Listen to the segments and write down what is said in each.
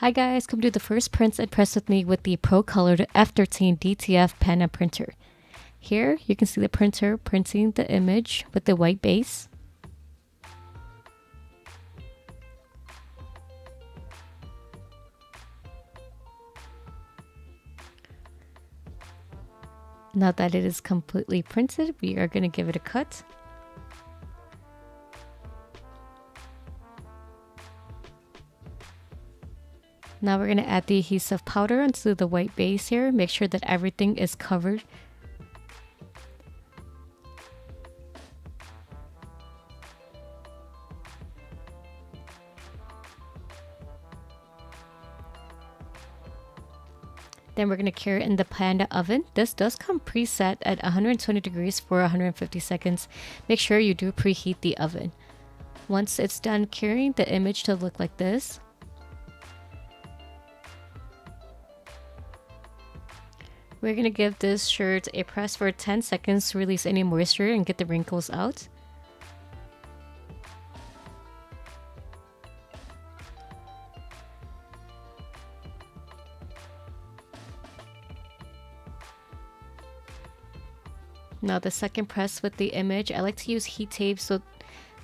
Hi guys, come do the first prints and press with me with the Procolored F13 DTF Panda printer. Here you can see the printer printing the image with the white base. Now that it is completely printed, we are going to give it a cut. Now we're going to add the adhesive powder onto the white base here. Make sure that everything is covered. Then we're going to cure it in the Panda oven. This does come preset at 120 degrees for 150 seconds. Make sure you do preheat the oven. Once it's done curing, the image should look like this. We're going to give this shirt a press for 10 seconds to release any moisture and get the wrinkles out. Now the second press with the image, I like to use heat tape so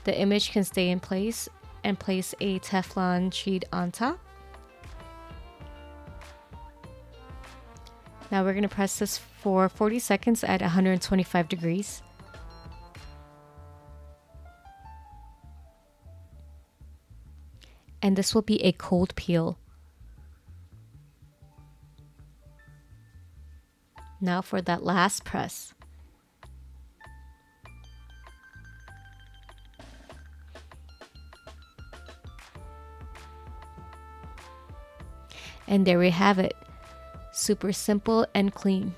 the image can stay in place, and place a Teflon sheet on top. Now we're going to press this for 40 seconds at 125 degrees. And this will be a cold peel. Now for that last press. And there we have it. Super simple and clean.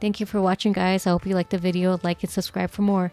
Thank you for watching, guys. I hope you liked the video. Like and subscribe for more.